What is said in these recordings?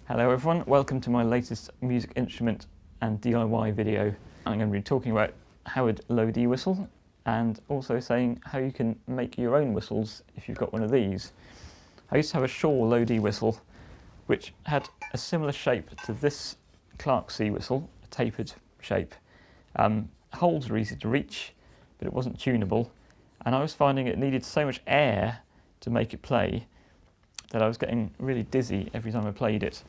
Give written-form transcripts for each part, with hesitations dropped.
Hello everyone, welcome to my latest music instrument and DIY video. I'm going to be talking about Howard low D whistle and also saying how you can make your own whistles if you've got one of these. I used to have a Shaw low D whistle which had a similar shape to this Clark C whistle, a tapered shape. Holes were easy to reach, but it wasn't tunable, and I was finding it needed so much air to make it play that I was getting really dizzy every time I played it,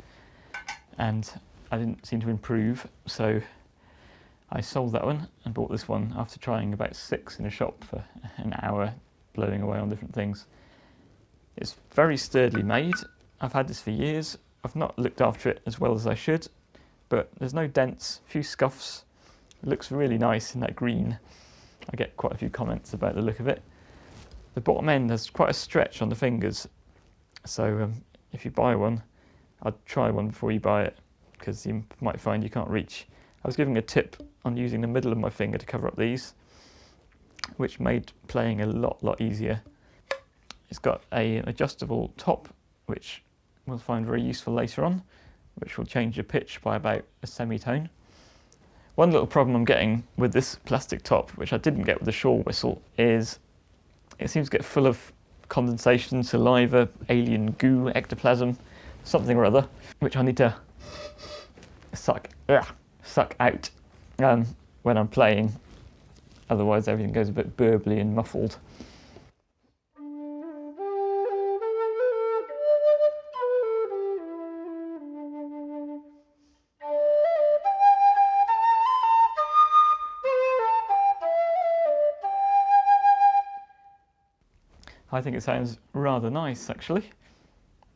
and I didn't seem to improve, so I sold that one and bought this one after trying about 6 in a shop for an hour, blowing away on different things. It's very sturdily made. I've had this for years. I've not looked after it as well as I should, but there's no dents, a few scuffs. It looks really nice in that green. I get quite a few comments about the look of it. The bottom end has quite a stretch on the fingers, so if you buy one, I'd try one before you buy it, because you might find you can't reach. I was giving a tip on using the middle of my finger to cover up these, which made playing a lot easier. It's got an adjustable top, which we'll find very useful later on, which will change the pitch by about a semitone. One little problem I'm getting with this plastic top, which I didn't get with the Shaw whistle, is it seems to get full of condensation, saliva, alien goo, ectoplasm, something or other, which I need to suck out when I'm playing. Otherwise everything goes a bit burbly and muffled. I think it sounds rather nice actually,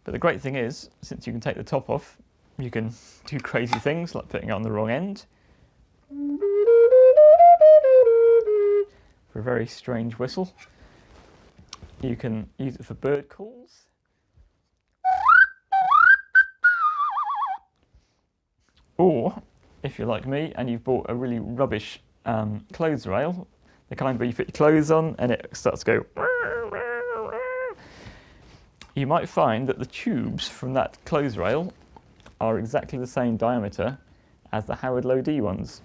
but the great thing is, since you can take the top off, you can do crazy things like putting it on the wrong end for a very strange whistle. You can use it for bird calls, or if you're like me and you've bought a really rubbish clothes rail, the kind where you put your clothes on and it starts to go, you might find that the tubes from that clothes rail are exactly the same diameter as the Howard low D ones.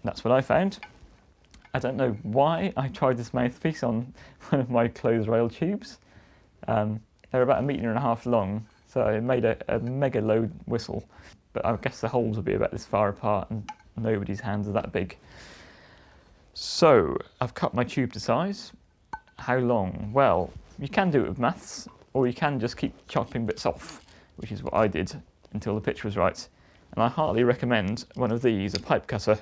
That's what I found. I don't know why I tried this mouthpiece on one of my clothes rail tubes. They're about 1.5 meters long, so it made a mega low whistle, but I guess the holes would be about this far apart and nobody's hands are that big. So I've cut my tube to size. How long? Well, you can do it with maths, or you can just keep chopping bits off, which is what I did until the pitch was right. And I heartily recommend one of these, a pipe cutter,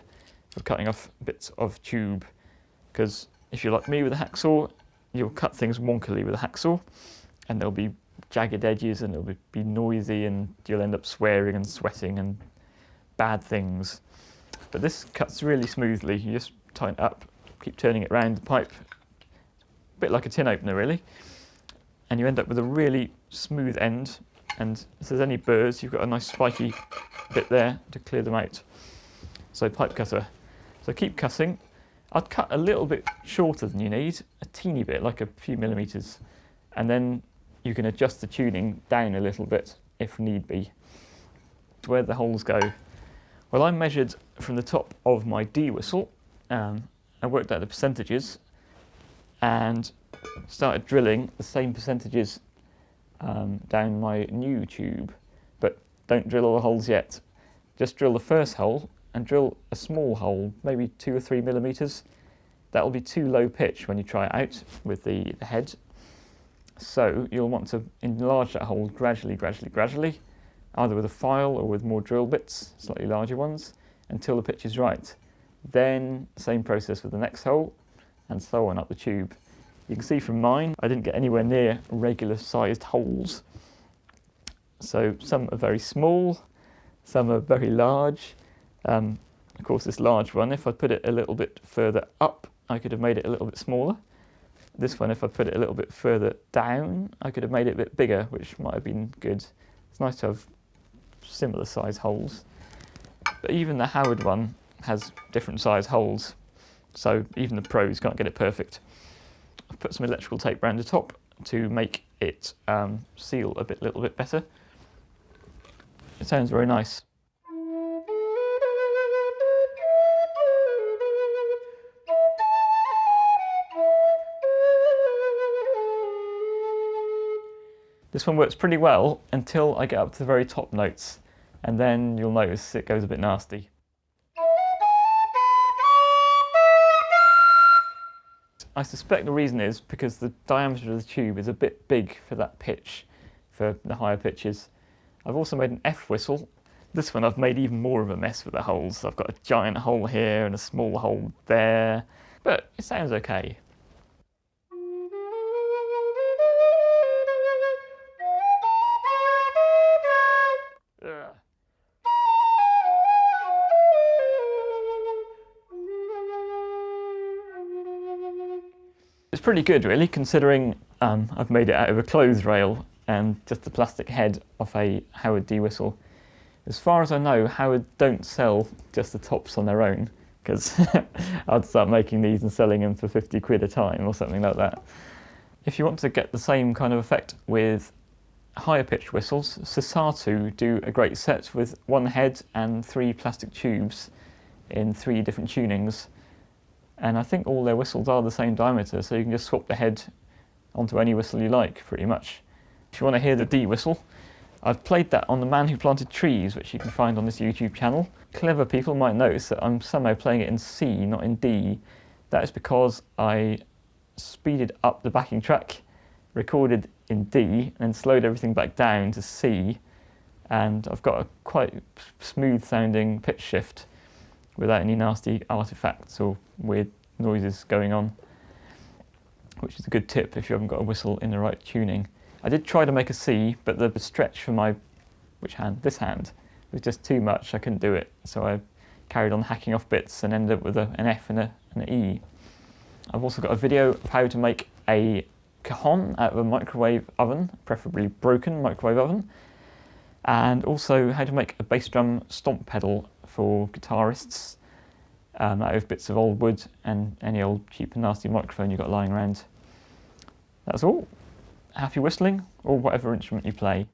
for cutting off bits of tube, because if you're like me with a hacksaw, you'll cut things wonkily with a hacksaw, and there'll be jagged edges and it'll be noisy and you'll end up swearing and sweating and bad things. But this cuts really smoothly. You just tighten it up, keep turning it around the pipe, a bit like a tin opener really, and you end up with a really smooth end, and if there's any burrs, you've got a nice spiky bit there to clear them out. So pipe cutter. So keep cutting. I'd cut a little bit shorter than you need, a teeny bit, like a few millimeters, and then you can adjust the tuning down a little bit if need be. Where the holes go? Well, I measured from the top of my D whistle, I worked out the percentages and started drilling the same percentages down my new tube, but don't drill all the holes yet. Just drill the first hole and drill a small hole, maybe 2 or 3 millimeters. That'll be too low pitch when you try it out with the head. So you'll want to enlarge that hole gradually, either with a file or with more drill bits, slightly larger ones, until the pitch is right. Then same process with the next hole, and so on up the tube. You can see from mine, I didn't get anywhere near regular sized holes. So some are very small, some are very large. Of course this large one, if I put it a little bit further up, I could have made it a little bit smaller. This one, if I put it a little bit further down, I could have made it a bit bigger, which might have been good. It's nice to have similar size holes. But even the Howard one has different size holes, so even the pros can't get it perfect. I've put some electrical tape around the top to make it seal a little bit better. It sounds very nice. This one works pretty well until I get up to the very top notes, and then you'll notice it goes a bit nasty. I suspect the reason is because the diameter of the tube is a bit big for that pitch, for the higher pitches. I've also made an F whistle. This one I've made even more of a mess with the holes. I've got a giant hole here and a small hole there, but it sounds okay. It's pretty good really, considering I've made it out of a clothes rail and just the plastic head of a Howard D whistle. As far as I know, Howard don't sell just the tops on their own, because I'd start making these and selling them for 50 quid a time or something like that. If you want to get the same kind of effect with higher pitched whistles, Sasatu do a great set with one head and 3 plastic tubes in 3 different tunings. And I think all their whistles are the same diameter, so you can just swap the head onto any whistle you like, pretty much. If you want to hear the D whistle, I've played that on The Man Who Planted Trees, which you can find on this YouTube channel. Clever people might notice that I'm somehow playing it in C, not in D. That is because I speeded up the backing track, recorded in D, and slowed everything back down to C, and I've got a quite smooth sounding pitch shift without any nasty artifacts or weird noises going on, which is a good tip if you haven't got a whistle in the right tuning. I did try to make a C, but the stretch for my, this hand, was just too much. I couldn't do it, so I carried on hacking off bits and ended up with an F and an E. I've also got a video of how to make a cajon out of a microwave oven, preferably broken microwave oven, and also how to make a bass drum stomp pedal for guitarists out of bits of old wood and any old cheap and nasty microphone you've got lying around. That's all. Happy whistling, or whatever instrument you play.